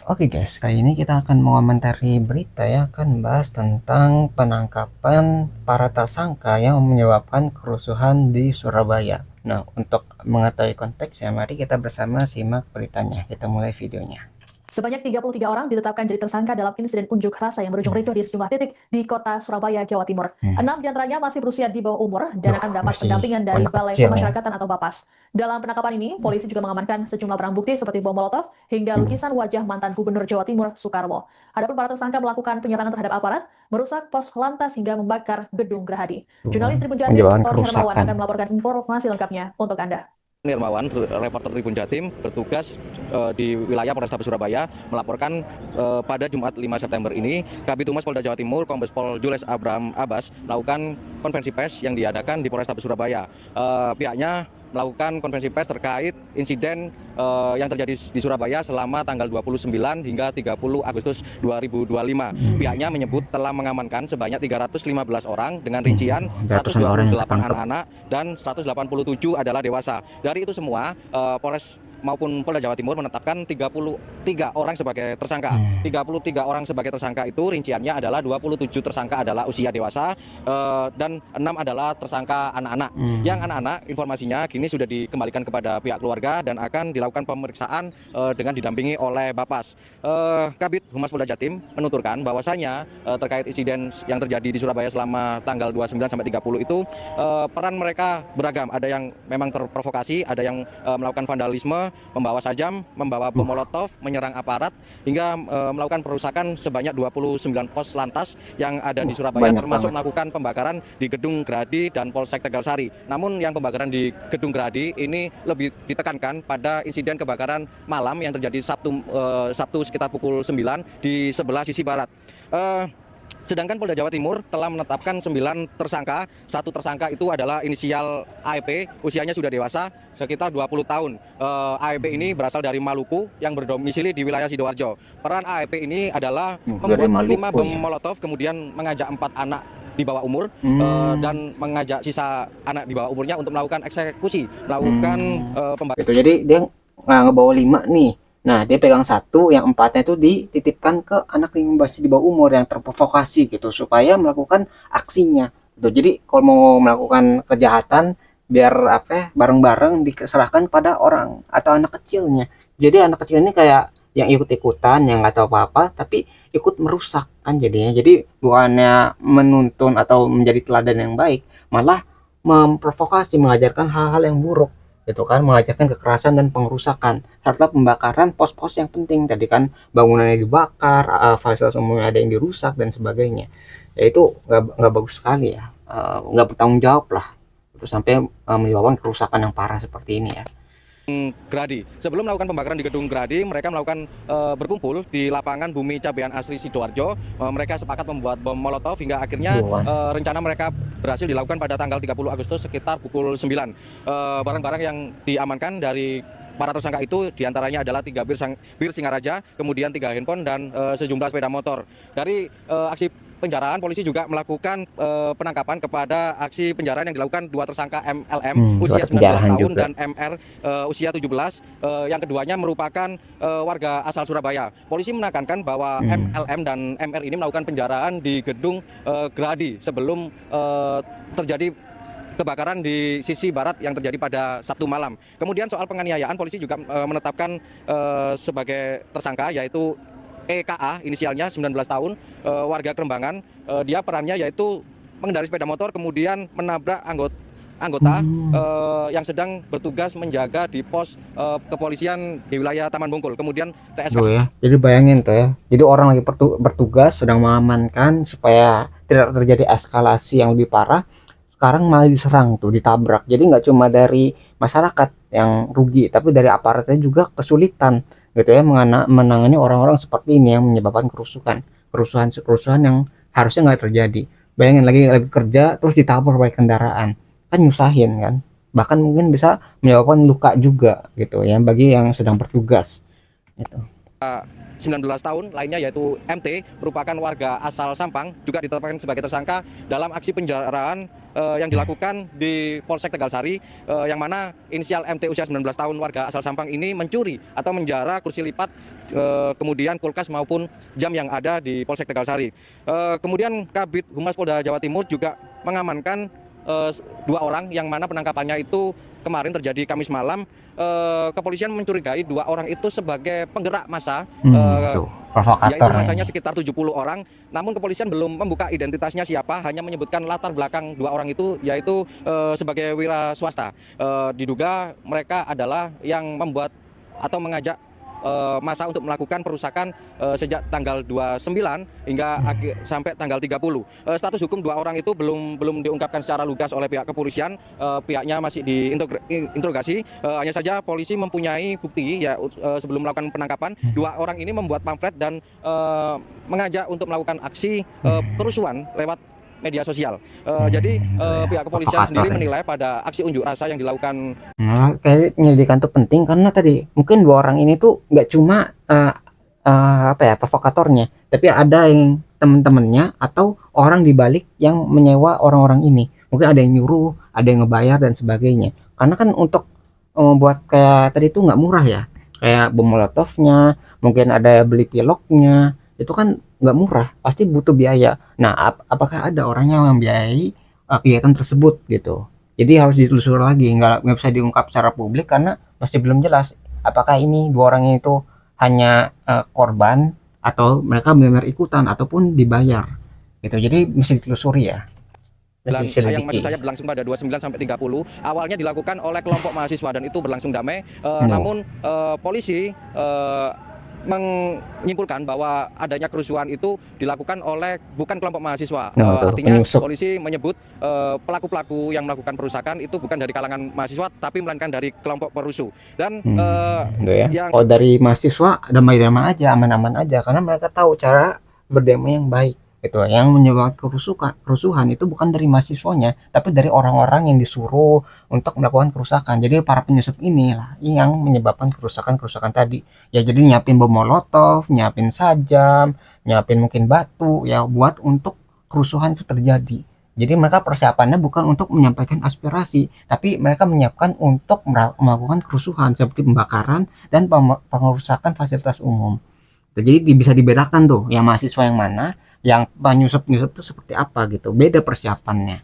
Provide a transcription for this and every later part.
Oke guys, kali ini kita akan mengomentari berita ya, akan bahas tentang penangkapan para tersangka yang menyebabkan kerusuhan di Surabaya. Nah, untuk mengetahui konteksnya, mari kita bersama simak beritanya. Kita mulai videonya. Sebanyak 33 orang ditetapkan jadi tersangka dalam insiden unjuk rasa yang berujung ricuh di sejumlah titik di kota Surabaya, Jawa Timur. 6 diantaranya masih berusia di bawah umur dan akan mendapat Masih pendampingan dari anak Balai kecil ya. Pemasyarakatan atau Bapas. Dalam penangkapan ini, polisi juga mengamankan sejumlah barang bukti seperti bom molotov hingga lukisan wajah mantan Gubernur Jawa Timur, Soekarwo. Adapun para tersangka melakukan penyerangan terhadap aparat, merusak pos lantas hingga membakar gedung Gerahadi. Jurnalis Tribun Jatim, Menyebabkan Tony Hermawan kerusakan. akan melaporkan informasi lengkapnya untuk Anda. Nirmawan, reporter Tribun Jatim, bertugas di wilayah Polrestabes Surabaya melaporkan pada Jumat 5 September ini, Kabid Humas Polda Jawa Timur, Kombes Pol Jules Abraham Abbas, melakukan konferensi pers yang diadakan di Polrestabes Surabaya. Pihaknya melakukan konferensi pers terkait insiden yang terjadi di Surabaya selama tanggal 29 hingga 30 Agustus 2025. Pihaknya menyebut telah mengamankan sebanyak 315 orang dengan rincian Ratusan orang yang 128 tertangkap. anak-anak dan 187 adalah dewasa. Dari itu semua, Polres maupun Polda Jawa Timur menetapkan 33 orang sebagai tersangka. 33 orang sebagai tersangka itu rinciannya adalah 27 tersangka adalah usia dewasa dan 6 adalah tersangka anak-anak. Yang anak-anak informasinya kini sudah dikembalikan kepada pihak keluarga dan akan dilakukan pemeriksaan dengan didampingi oleh Bapas. Kabid Humas Polda Jatim menuturkan bahwasanya terkait insiden yang terjadi di Surabaya selama tanggal 29 sampai 30 itu peran mereka beragam. Ada yang memang terprovokasi, ada yang melakukan vandalisme, membawa sajam, membawa bom molotov, menyerang aparat, hingga melakukan perusakan sebanyak 29 pos lantas yang ada di Surabaya, termasuk melakukan pembakaran di Gedung Gerahadi dan Polsek Tegalsari. Namun yang pembakaran di Gedung Gerahadi ini lebih ditekankan pada insiden kebakaran malam yang terjadi Sabtu sekitar pukul 9 di sebelah sisi barat. Sedangkan Polda Jawa Timur telah menetapkan 9 tersangka. Satu tersangka itu adalah inisial AEP, usianya sudah dewasa, sekitar 20 tahun. AEP ini berasal dari Maluku yang berdomisili di wilayah Sidoarjo. Peran AEP ini adalah membuat 5 bom molotov, kemudian mengajak 4 anak di bawah umur dan mengajak sisa anak di bawah umurnya untuk melakukan eksekusi, melakukan pembakaran. Gitu. Jadi dia ngebawa 5 nih. Nah, dia pegang satu, yang 4-nya itu dititipkan ke anak yang masih di bawah umur yang terprovokasi gitu supaya melakukan aksinya. Gitu. Jadi kalau mau melakukan kejahatan biar apa ya, bareng-bareng diserahkan pada orang atau anak kecilnya. Jadi anak kecil ini kayak yang ikut-ikutan, yang nggak tahu apa-apa, tapi ikut merusak kan jadinya. Jadi bukannya menuntun atau menjadi teladan yang baik, malah memprovokasi, mengajarkan hal-hal yang buruk gitu kan, mengajarkan kekerasan dan pengerusakan serta pembakaran pos-pos yang penting. Tadi kan bangunannya dibakar, fasilitas umumnya ada yang dirusak dan sebagainya. Ya itu nggak bagus sekali ya, nggak bertanggung jawab lah, terus sampai menyebabkan kerusakan yang parah seperti ini ya. Gerahadi. Sebelum melakukan pembakaran di Gedung Gerahadi, mereka melakukan berkumpul di lapangan Bumi Cabean Asri Sidoarjo. Mereka sepakat membuat bom molotov hingga akhirnya rencana mereka berhasil dilakukan pada tanggal 30 Agustus sekitar pukul 9. Barang-barang yang diamankan dari para tersangka itu diantaranya adalah 3 bir Singaraja, kemudian 3 handphone dan sejumlah sepeda motor. Dari aksi penjaraan, polisi juga melakukan penangkapan kepada aksi penjaraan yang dilakukan 2 tersangka MLM usia 19 tahun juga, dan MR usia 17. Yang keduanya merupakan warga asal Surabaya. Polisi menekankan bahwa MLM dan MR ini melakukan penjaraan di Gedung Gerahadi sebelum terjadi kebakaran di sisi barat yang terjadi pada Sabtu malam. Kemudian soal penganiayaan, polisi juga menetapkan sebagai tersangka yaitu EKA, inisialnya 19 tahun, warga Kerembangan. Dia perannya yaitu mengendarai sepeda motor kemudian menabrak anggota yang sedang bertugas menjaga di pos kepolisian di wilayah Taman Bungkul. Kemudian TSK. Ya. Jadi bayangin tuh ya. Jadi orang lagi bertugas sedang mengamankan supaya tidak terjadi eskalasi yang lebih parah. Sekarang malah diserang tuh, ditabrak. Jadi nggak cuma dari masyarakat yang rugi, tapi dari aparatnya juga kesulitan gitu ya menangani orang-orang seperti ini yang menyebabkan kerusuhan yang harusnya nggak terjadi. Bayangin lagi kerja terus ditabrak pakai kendaraan, kan nyusahin kan, bahkan mungkin bisa menyebabkan luka juga gitu ya bagi yang sedang bertugas gitu. 19 tahun, lainnya yaitu MT merupakan warga asal Sampang juga ditetapkan sebagai tersangka dalam aksi penjaraan yang dilakukan di Polsek Tegalsari, yang mana inisial MT usia 19 tahun warga asal Sampang ini mencuri atau menjara kursi lipat, kemudian kulkas maupun jam yang ada di Polsek Tegalsari. Kemudian Kabid Humas Polda Jawa Timur juga mengamankan 2 orang yang mana penangkapannya itu kemarin terjadi Kamis malam. Kepolisian mencurigai 2 orang itu sebagai penggerak massa, yaitu masanya sekitar 70 orang. Namun kepolisian belum membuka identitasnya siapa, hanya menyebutkan latar belakang 2 orang itu, yaitu sebagai wira swasta. Diduga mereka adalah yang membuat atau mengajak masa untuk melakukan perusakan sejak tanggal 29 hingga sampai tanggal 30. Status hukum 2 orang itu belum diungkapkan secara lugas oleh pihak kepolisian. Pihaknya masih diinterogasi. Hanya saja polisi mempunyai bukti ya, sebelum melakukan penangkapan 2 orang ini membuat pamflet dan mengajak untuk melakukan aksi kerusuhan lewat media sosial. Jadi pihak kepolisian sendiri menilai pada aksi unjuk rasa yang dilakukan. Nah, kayak penyelidikan tuh penting karena tadi mungkin 2 orang ini tuh nggak cuma provokatornya, tapi ada yang teman-temannya atau orang di balik yang menyewa orang-orang ini. Mungkin ada yang nyuruh, ada yang ngebayar dan sebagainya. Karena kan untuk buat kayak tadi tuh nggak murah ya. Kayak bom molotovnya, mungkin ada beli piloknya, itu kan nggak murah, pasti butuh biaya. Nah, apakah ada orang yang membiayai kegiatan tersebut gitu? Jadi harus ditelusuri lagi, nggak bisa diungkap secara publik karena masih belum jelas apakah ini 2 orang itu hanya korban atau mereka benar-benar ikutan ataupun dibayar gitu. Jadi mesti ditelusuri ya. Yang maksud saya berlangsung pada 29 sampai 30. Awalnya dilakukan oleh kelompok mahasiswa dan itu berlangsung damai. Namun polisi menyimpulkan bahwa adanya kerusuhan itu dilakukan oleh bukan kelompok mahasiswa. Artinya polisi menyebut pelaku-pelaku yang melakukan perusakan itu bukan dari kalangan mahasiswa tapi melainkan dari kelompok perusuh. Dan kalau dari mahasiswa damai-damai aja, aman-aman aja karena mereka tahu cara berdamai yang baik. Itu yang menyebabkan kerusuhan itu bukan dari mahasiswanya tapi dari orang-orang yang disuruh untuk melakukan kerusakan. Jadi para penyusup inilah yang menyebabkan kerusakan tadi ya. Jadi nyiapin bom molotov, nyiapin sajam, nyiapin mungkin batu ya buat untuk kerusuhan itu terjadi. Jadi mereka persiapannya bukan untuk menyampaikan aspirasi tapi mereka menyiapkan untuk melakukan kerusuhan seperti pembakaran dan pengerusakan fasilitas umum. Jadi bisa dibedakan tuh yang mahasiswa yang mana, yang penyusup itu seperti apa gitu, beda persiapannya.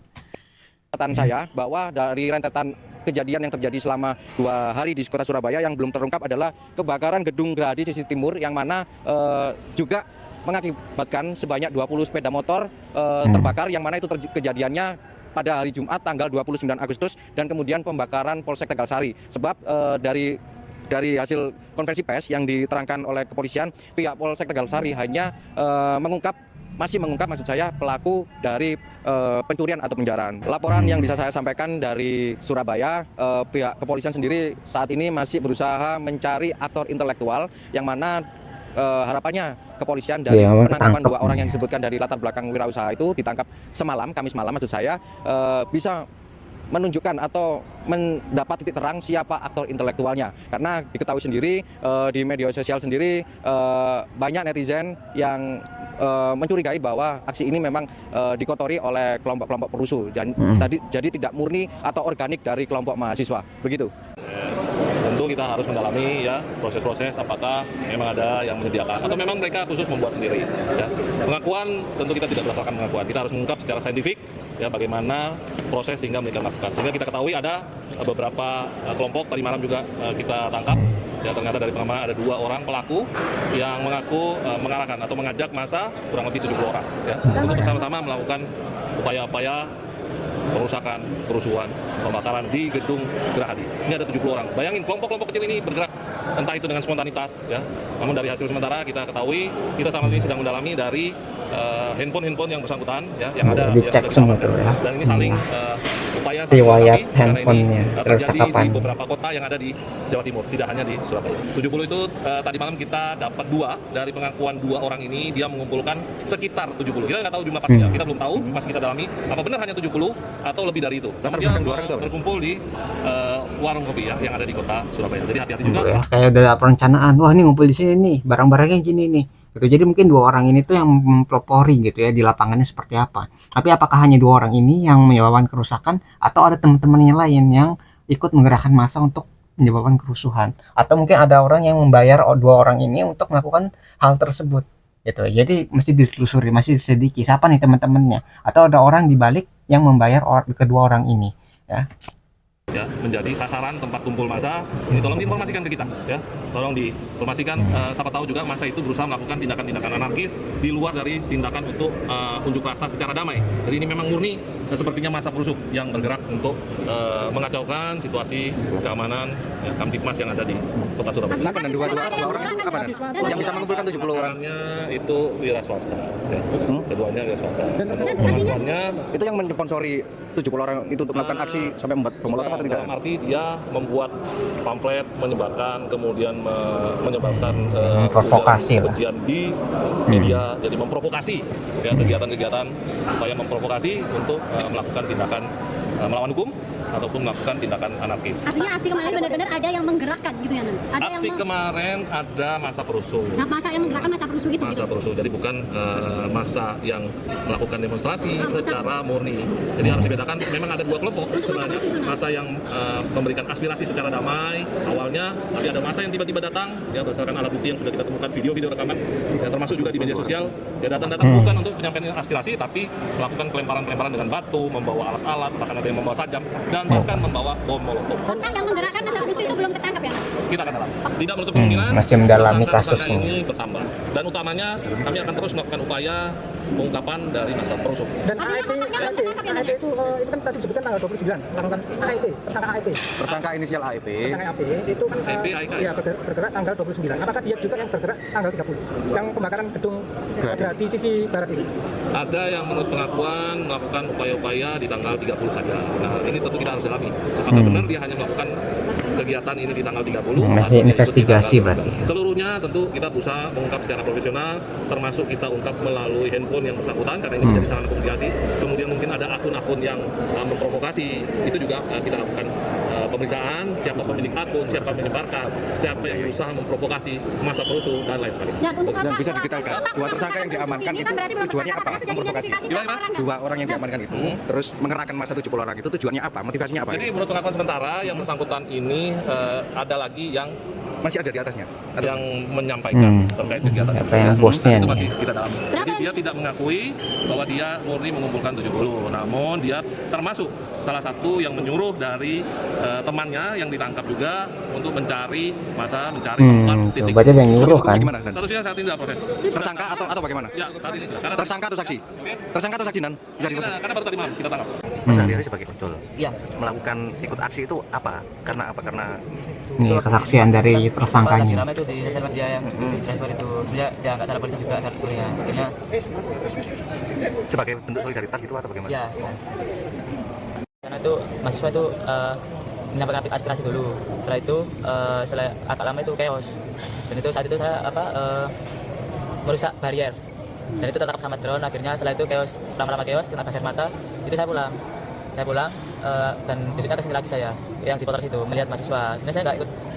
Catatan saya bahwa dari rentetan kejadian yang terjadi selama 2 hari di kota Surabaya yang belum terungkap adalah kebakaran gedung Gerahadi sisi timur yang mana juga mengakibatkan sebanyak 20 sepeda motor terbakar, yang mana itu kejadiannya pada hari Jumat tanggal 29 Agustus dan kemudian pembakaran Polsek Tegalsari. Sebab dari hasil konferensi pers yang diterangkan oleh kepolisian, pihak Polsek Tegalsari hanya masih mengungkap maksud saya pelaku dari pencurian atau penjaraan. Laporan yang bisa saya sampaikan dari Surabaya, pihak kepolisian sendiri saat ini masih berusaha mencari aktor intelektual yang mana harapannya kepolisian dari penangkapan 2 orang yang disebutkan dari latar belakang wirausaha itu ditangkap Kamis malam maksud saya, bisa menunjukkan atau mendapat titik terang siapa aktor intelektualnya. Karena diketahui sendiri di media sosial sendiri banyak netizen yang mencurigai bahwa aksi ini memang dikotori oleh kelompok-kelompok perusuh dan jadi tidak murni atau organik dari kelompok mahasiswa. Begitu. Tentu kita harus mendalami ya proses-proses apakah memang ada yang menyediakan atau memang mereka khusus membuat sendiri ya. Pengakuan tentu kita tidak berdasarkan pengakuan, kita harus mengungkap secara saintifik ya bagaimana proses sehingga mereka melakukan. Sehingga kita ketahui ada beberapa kelompok tadi malam juga kita tangkap ya, ternyata dari pengaman ada 2 orang pelaku yang mengaku mengarahkan atau mengajak massa kurang lebih 70 orang ya untuk bersama-sama melakukan upaya-upaya perusakan, kerusuhan, pembakaran di gedung Gerahadi. Ini ada 70 orang. Bayangin kelompok-kelompok kecil ini bergerak entah itu dengan spontanitas ya. Namun dari hasil sementara kita ketahui, kita sama ini sedang mendalami dari handphone yang bersangkutan ya yang ada dicek yang semua ada tuh ya. dan ini saling upaya saling Riwayat melengkapi, karena ini handphonenya, terjadi percakapan. di beberapa kota yang ada di Jawa Timur, tidak hanya di Surabaya. 70 itu tadi malam kita dapat 2 dari pengakuan 2 orang ini, dia mengumpulkan sekitar 70. Kita nggak tahu jumlah pastinya, kita belum tahu, masih kita dalami apa benar hanya 70 atau lebih dari itu. Namun dia berkumpul di warung kopi ya yang ada di kota Surabaya. Jadi hati-hati juga. Ya, kayak udah perencanaan, wah ini ngumpul di sini nih, barang-barangnya gini nih gitu. Jadi mungkin 2 orang ini tuh yang mempelopori gitu ya di lapangannya seperti apa. Tapi apakah hanya 2 orang ini yang menyebabkan kerusakan atau ada teman-temannya lain yang ikut menggerakkan massa untuk menyebabkan kerusuhan, atau mungkin ada orang yang membayar 2 orang ini untuk melakukan hal tersebut gitu. Jadi mesti ditelusuri, masih diselidiki siapa nih teman-temannya, atau ada orang di balik yang membayar kedua orang ini ya. Ya, menjadi sasaran tempat kumpul massa. Ini tolong diinformasikan ke kita ya. Tolong diinformasikan, siapa tahu juga massa itu berusaha melakukan tindakan-tindakan anarkis di luar dari tindakan untuk unjuk rasa secara damai. Jadi ini memang murni sepertinya massa perusuh yang bergerak untuk mengacaukan situasi keamanan ya, Kamtipmas yang ada di kota Surabaya. Kenapa dan dua orang itu apa yang bisa mengumpulkan 70 orang? Orangnya itu wira swasta ya. Keduanya wira swasta. Pengakuannya Itu yang mensponsori 70 orang itu untuk melakukan aksi sampai membuat bom molotov atau tidak? dalam arti dia membuat pamflet, menyebarkan, kemudian menyebabkan Provokasi lah. kebencian di media, jadi memprovokasi ya, kegiatan-kegiatan supaya memprovokasi untuk melakukan tindakan melawan hukum ataupun melakukan tindakan anarkis. Artinya aksi kemarin benar-benar ada yang menggerakkan gitu ya, Nan? Ada Aksi yang kemarin ada massa perusuh. Nah, masa yang menggerakkan masa perusuh gitu. Massa perusuh, jadi bukan massa yang melakukan demonstrasi Oh, secara murni. Jadi harus dibedakan, memang ada 2 kelompok sebenarnya. Massa yang memberikan aspirasi secara damai awalnya, tapi ada massa yang tiba-tiba datang ya berdasarkan alat bukti yang sudah kita temukan, video-video rekaman, termasuk juga di media sosial. Ya datang-datang bukan untuk menyampaikan aspirasi, tapi melakukan pelemparan-pelemparan dengan batu, membawa alat-alat, bahkan ada yang membawa sajam dan bahkan membawa bom molotov. Kontak yang menggerakkan masa perusuh itu belum ketangkap ya, Nan? Kita akan dalam. Tidak menutup kemungkinan Masih mendalami tersangka-tersangka kasus ini. ini bertambah. Dan utamanya kami akan terus melakukan upaya pengungkapan dari masa perusuh. Dan AEP itu kan tadi disebutkan tanggal 29 melakukan AEP, tersangka AEP. Tersangka inisial AEP. Tersangka AEP itu kan AEP, AEK. ya bergerak tanggal 29. Apakah dia juga yang bergerak tanggal 30? Yang pembakaran gedung Gerhadi. di sisi barat ini. Ada yang menurut pengakuan melakukan upaya-upaya di tanggal 30 saja. Nah, ini tentu kita harus dalami. Apakah benar dia hanya melakukan kegiatan ini di tanggal 30? Masih atau dia ikut investigasi di tanggal berarti. 29? Seluruhnya tentu kita berusaha mengungkap secara profesional, termasuk kita ungkap melalui handphone yang bersangkutan, karena ini menjadi sarana komunikasi. Kemudian mungkin ada akun-akun yang memprovokasi, itu juga kita lakukan pemeriksaan, siapa pemilik akun, siapa menyebarkan, siapa yang berusaha memprovokasi masa perusuh, dan lain sebagainya. Dan untuk Dan otak- bisa didetailkan, otak- 2 otak tersangka yang masa diamankan perusuh itu ini kan berarti tujuannya apa? sudah Memprovokasi. diidentifikasi Gimana? berapa orang, Nan? 2 orang yang diamankan itu terus mengerahkan massa 70 orang itu tujuannya apa? Motivasinya apa? Jadi menurut pengakuan sementara yang bersangkutan ini ada lagi yang Masih ada di atasnya? Atau- yang menyampaikan terkait kegiatan Apa yang bosnya itu nih? masih kita dalami. Jadi dia tidak mengakui bahwa dia murni mengumpulkan 70, namun dia termasuk salah satu yang menyuruh dari temannya yang ditangkap juga untuk mencari mencari tempat titik. Berarti ada yang nyuruh kan? Gimana, Dan? Statusnya saat ini dalam proses. Tersangka atau bagaimana? Ya, saat ini sudah. Karena Tersangka atau saksi? Tersangka atau saksi, Dan? Bisa diproses. karena baru tadi malam kita tangkap. Sehari-hari sebagai ojol melakukan ikut aksi itu apa? Karena Nih kesaksian dari lagi tersangkanya. ramai itu di sosial media yang di driver itu sebenarnya ya nggak salah polisi juga seharusnya akhirnya sebagai bentuk solidaritas gitu atau bagaimana? ya karena itu mahasiswa itu menyampaikan aspirasi dulu, setelah itu setelah agak lama itu chaos, dan itu saat itu saya merusak barrier dan itu tertangkap sama drone. Akhirnya setelah itu chaos, lama-lama chaos kena gas air mata, itu saya pulang dan besoknya kesini lagi saya yang di Polres itu melihat mahasiswa. Sebenarnya saya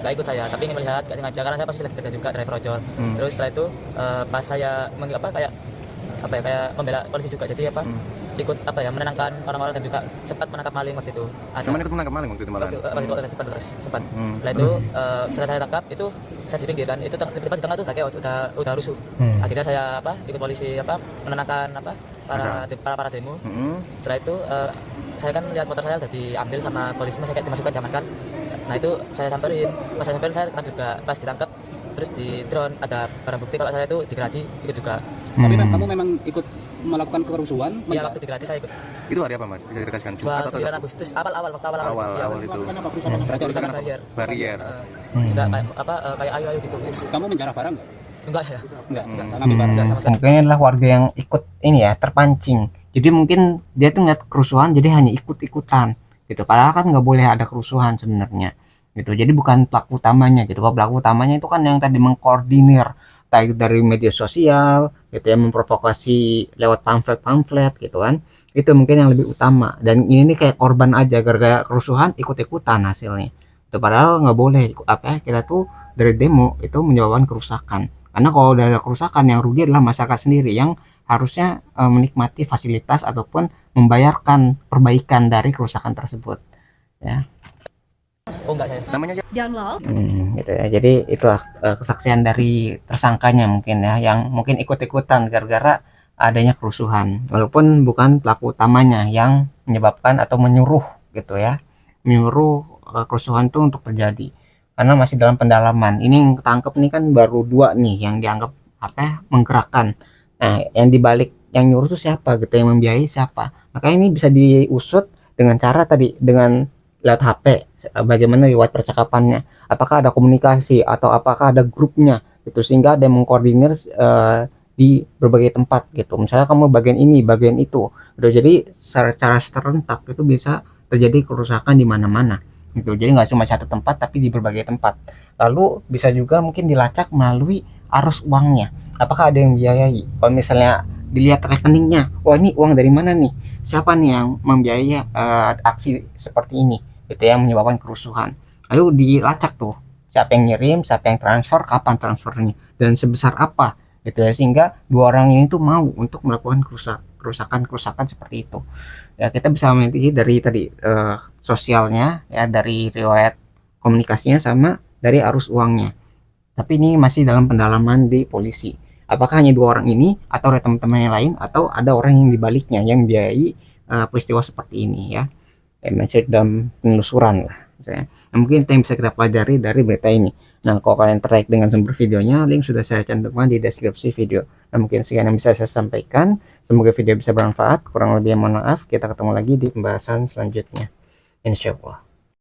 nggak ikut saya, tapi ingin melihat, nggak sengaja karena saya pasti lagi kerja juga driver ojol. Terus setelah itu pas saya kayak membela polisi juga, jadi ikut menenangkan orang-orang dan juga sempat menangkap maling waktu itu. Cuman ikut menangkap maling waktu itu malah. Waktu Polres sempat. Setelah itu setelah saya tangkap itu saya di pinggir dan itu tiba-tiba di tengah itu udah chaos, udah rusuh. Akhirnya saya ikut polisi menenangkan para demo. Setelah itu saya kan lihat motor saya udah diambil sama polisi, saya kayak dimasukkan diamankan. Nah itu saya samperin, pas saya samperin saya kena juga, pas ditangkap terus di drone ada barang bukti kalau saya itu digeradi ikut juga. Tapi kamu memang ikut melakukan kerusuhan? Iya, waktu digeradi saya ikut. Itu hari apa, Mas? Bisa ditegaskan? Jumat atau 29 Agustus awal awal itu. Kenapa perusahaan? Perusahaan barrier. Barrier. Juga kayak ayo gitu. Kamu menjarah barang nggak? Enggak ya. Enggak ngambil barang. Enggak sama sekali. Mungkin ini adalah warga yang ikut ini ya, terpancing. Jadi mungkin dia tuh ngeliat kerusuhan jadi hanya ikut-ikutan gitu. Padahal kan nggak boleh ada kerusuhan sebenarnya gitu. Jadi bukan pelaku utamanya gitu. Kalau pelaku utamanya itu kan yang tadi mengkoordinir, entah itu dari media sosial gitu ya, memprovokasi lewat pamflet-pamflet gitu kan. Itu mungkin yang lebih utama. Dan ini nih kayak korban aja gara-gara kerusuhan ikut-ikutan hasilnya. Itu padahal nggak boleh apa ya, kita tuh dari demo itu menyebabkan kerusakan. Karena kalau udah ada kerusakan yang rugi adalah masyarakat sendiri yang harusnya menikmati fasilitas ataupun membayarkan perbaikan dari kerusakan tersebut ya. Oh enggak saya. Namanya Gitu ya. Jadi itulah kesaksian dari tersangkanya mungkin ya, yang mungkin ikut-ikutan gara-gara adanya kerusuhan, walaupun bukan pelaku utamanya yang menyebabkan atau menyuruh gitu ya, menyuruh kerusuhan itu untuk terjadi, karena masih dalam pendalaman. Ini yang ketangkep nih kan baru 2 nih yang dianggap apa ya, menggerakkan. Nah, yang dibalik yang nyuruh itu siapa gitu, yang membiayai siapa. Makanya ini bisa diusut dengan cara tadi, dengan lewat HP, bagaimana riwayat percakapannya, apakah ada komunikasi atau apakah ada grupnya gitu, sehingga ada yang mengkoordinir di berbagai tempat gitu. Misalnya kamu bagian ini, bagian itu udah, jadi secara serentak itu bisa terjadi kerusakan di mana-mana gitu. Jadi nggak cuma satu tempat tapi di berbagai tempat. Lalu bisa juga mungkin dilacak melalui arus uangnya, apakah ada yang biayai. Kalau misalnya dilihat rekeningnya, wah ini uang dari mana nih, siapa nih yang membiayai aksi seperti ini gitu, yang menyebabkan kerusuhan. Lalu dilacak tuh siapa yang ngirim, siapa yang transfer, kapan transfernya, dan sebesar apa gitu ya, sehingga 2 orang ini tuh mau untuk melakukan kerusakan seperti itu ya. Kita bisa memiliki dari tadi sosialnya ya, dari riwayat komunikasinya, sama dari arus uangnya. Tapi ini masih dalam pendalaman di polisi, apakah hanya 2 orang ini atau ada teman-teman yang lain, atau ada orang yang dibaliknya yang biayai peristiwa seperti ini ya. Masih dalam penelusuran lah misalnya. Nah, mungkin itu yang bisa kita pelajari dari berita ini. Nah, kalau kalian tertarik dengan sumber videonya, link sudah saya cantumkan di deskripsi video. Nah, mungkin sekian yang bisa saya sampaikan. Semoga video bisa bermanfaat. Kurang lebih mohon maaf. Kita ketemu lagi di pembahasan selanjutnya, insyaallah.